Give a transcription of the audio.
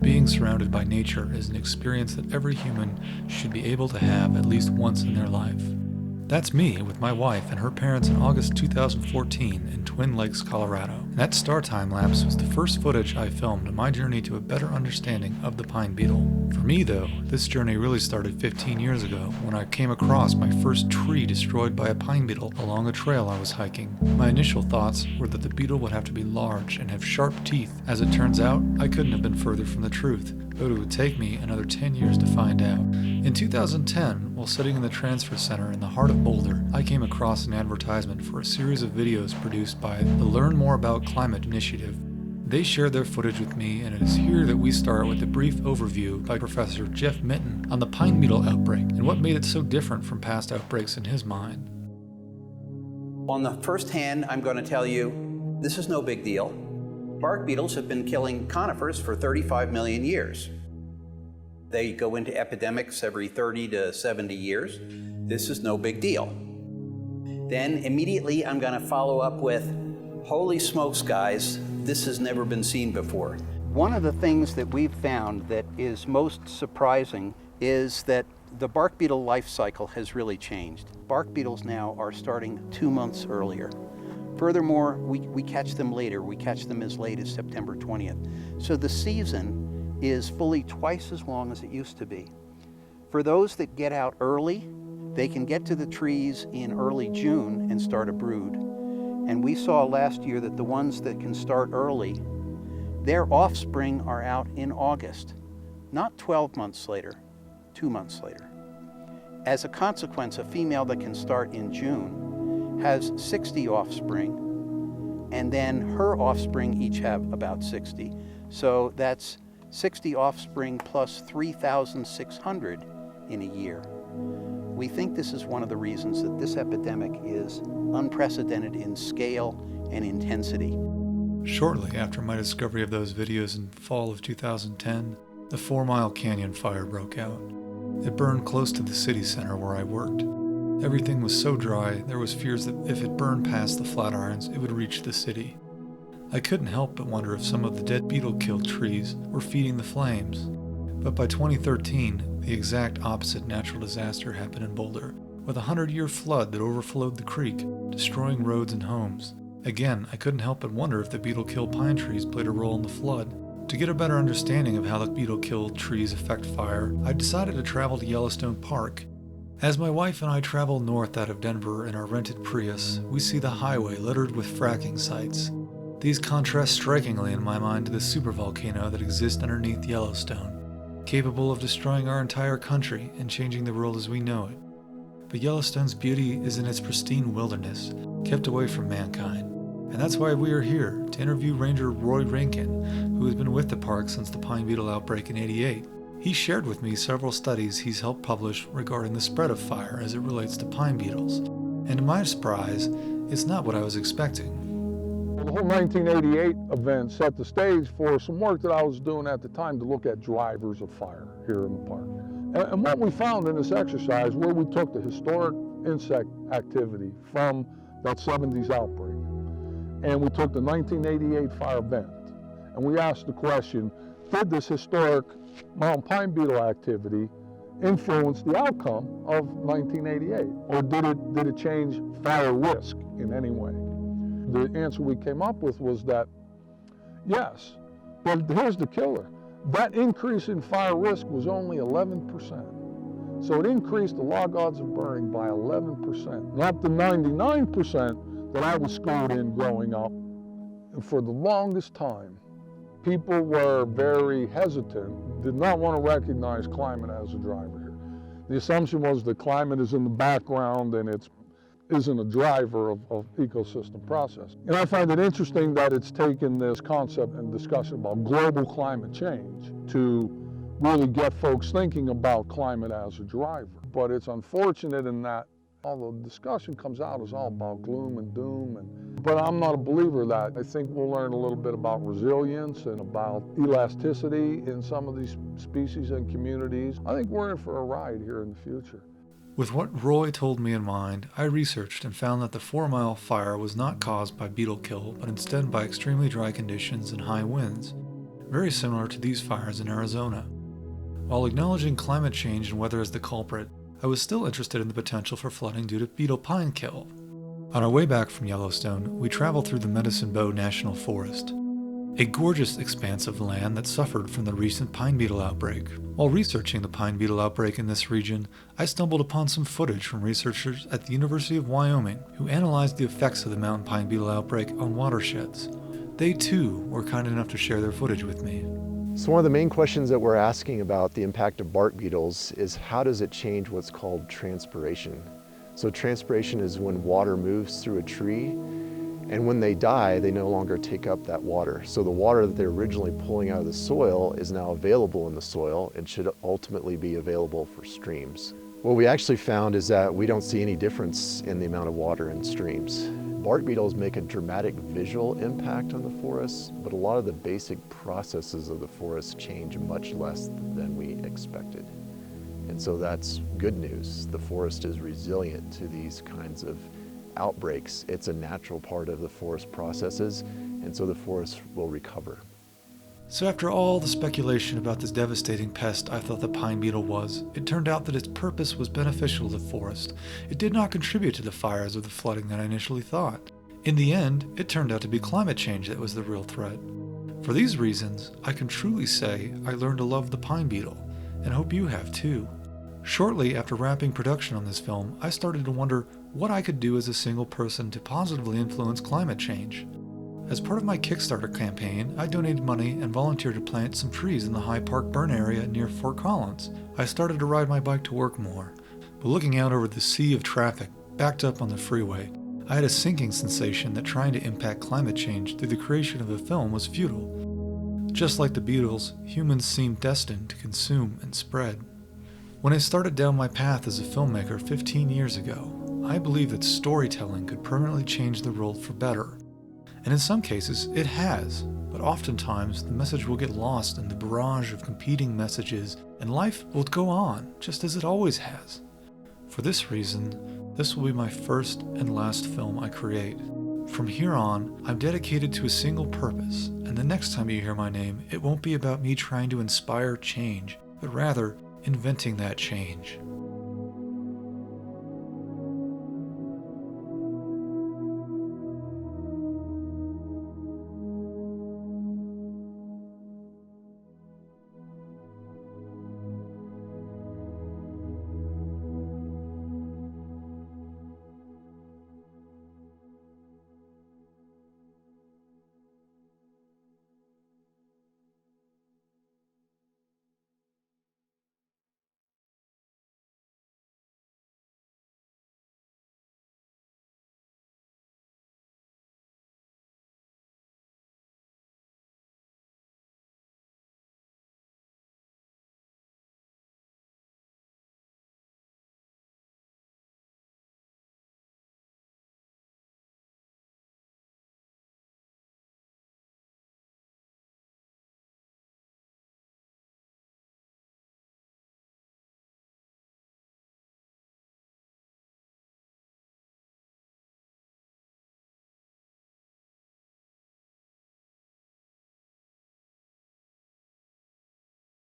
being surrounded by nature is an experience that every human should be able to have at least once in their life. That's me with my wife and her parents in August 2014 in Twin Lakes, Colorado. And that star time lapse was the first footage I filmed in my journey to a better understanding of the pine beetle. For me though, this journey really started 15 years ago when I came across my first tree destroyed by a pine beetle along a trail I was hiking. My initial thoughts were that the beetle would have to be large and have sharp teeth. As it turns out, I couldn't have been further from the truth, but it would take me another 10 years to find out. In 2010, while sitting in the transfer center in the heart of Boulder, I came across an advertisement for a series of videos produced by the Learn More About Climate initiative. They shared their footage with me, and it is here that we start with a brief overview by Professor Jeff Minton on the pine beetle outbreak and what made it so different from past outbreaks in his mind. On the first hand, I'm going to tell you, this is no big deal. Bark beetles have been killing conifers for 35 million years. They go into epidemics every 30 to 70 years. This is no big deal. Then immediately I'm going to follow up with, holy smokes guys, this has never been seen before. One of the things that we've found that is most surprising is that the bark beetle life cycle has really changed. Bark beetles now are starting 2 months earlier. Furthermore, we catch them later. We catch them as late as September 20th. So the season is fully twice as long as it used to be. For those that get out early, they can get to the trees in early June and start a brood. And we saw last year that the ones that can start early, their offspring are out in August, not 12 months later, 2 months later. As a consequence, a female that can start in June has 60 offspring, and then her offspring each have about 60. So that's 60 offspring plus 3,600 in a year. We think this is one of the reasons that this epidemic is unprecedented in scale and intensity. Shortly after my discovery of those videos in fall of 2010, the 4 Mile Canyon fire broke out. It burned close to the city center where I worked. Everything was so dry, there was fears that if it burned past the Flatirons, it would reach the city. I couldn't help but wonder if some of the dead beetle-killed trees were feeding the flames. But by 2013, the exact opposite natural disaster happened in Boulder, with a 100-year flood that overflowed the creek, destroying roads and homes. Again, I couldn't help but wonder if the beetle-killed pine trees played a role in the flood. To get a better understanding of how the beetle-killed trees affect fire, I decided to travel to Yellowstone Park. As my wife and I travel north out of Denver in our rented Prius, we see the highway littered with fracking sites. These contrast strikingly in my mind to the supervolcano that exists underneath Yellowstone, capable of destroying our entire country and changing the world as we know it. But Yellowstone's beauty is in its pristine wilderness, kept away from mankind. And that's why we are here, to interview Ranger Roy Rankin, who has been with the park since the pine beetle outbreak in '88. He shared with me several studies he's helped publish regarding the spread of fire as it relates to pine beetles. And to my surprise, it's not what I was expecting. The whole 1988 event set the stage for some work that I was doing at the time to look at drivers of fire here in the park. And what we found in this exercise, where we took the historic insect activity from that 70s outbreak, and we took the 1988 fire event, and we asked the question, did this historic mountain pine beetle activity influence the outcome of 1988? Or did it change fire risk in any way? The answer we came up with was that yes, but here's the killer. That increase in fire risk was only 11%. So it increased the log odds of burning by 11%, not the 99% that I was schooled in growing up. And for the longest time, people were very hesitant, did not want to recognize climate as a driver here. The assumption was that climate is in the background and it isn't a driver of ecosystem process. And I find it interesting that it's taken this concept and discussion about global climate change to really get folks thinking about climate as a driver. But it's unfortunate in that although the discussion comes out as all about gloom and doom, but I'm not a believer of that. I think we'll learn a little bit about resilience and about elasticity in some of these species and communities. I think we're in for a ride here in the future. With what Roy told me in mind, I researched and found that the 4 Mile fire was not caused by beetle kill, but instead by extremely dry conditions and high winds. very similar to these fires in Arizona. While acknowledging climate change and weather as the culprit, I was still interested in the potential for flooding due to beetle pine kill. On our way back from Yellowstone, we traveled through the Medicine Bow National Forest, a gorgeous expanse of land that suffered from the recent pine beetle outbreak. While researching the pine beetle outbreak in this region, I stumbled upon some footage from researchers at the University of Wyoming who analyzed the effects of the mountain pine beetle outbreak on watersheds. They too were kind enough to share their footage with me. So one of the main questions that we're asking about the impact of bark beetles is how does it change what's called transpiration? So transpiration is when water moves through a tree, and when they die, they no longer take up that water. So the water that they're originally pulling out of the soil is now available in the soil and should ultimately be available for streams. What we actually found is that we don't see any difference in the amount of water in streams. Bark beetles make a dramatic visual impact on the forest, but a lot of the basic processes of the forest change much less than we expected. And so that's good news. The forest is resilient to these kinds of outbreaks. It's a natural part of the forest processes, and so the forest will recover. So after all the speculation about this devastating pest I thought the pine beetle was, it turned out that its purpose was beneficial to the forest. It did not contribute to the fires or the flooding that I initially thought. In the end, it turned out to be climate change that was the real threat. For these reasons, I can truly say I learned to love the pine beetle, and hope you have too. Shortly after wrapping production on this film, I started to wonder what I could do as a single person to positively influence climate change. As part of my Kickstarter campaign, I donated money and volunteered to plant some trees in the High Park burn area near Fort Collins. I started to ride my bike to work more, but looking out over the sea of traffic backed up on the freeway, I had a sinking sensation that trying to impact climate change through the creation of a film was futile. Just like the beetles, humans seemed destined to consume and spread. When I started down my path as a filmmaker 15 years ago, I believed that storytelling could permanently change the world for better. And in some cases, it has, but oftentimes the message will get lost in the barrage of competing messages, and life will go on, just as it always has. For this reason, this will be my first and last film I create. From here on, I'm dedicated to a single purpose, and the next time you hear my name, it won't be about me trying to inspire change, but rather inventing that change.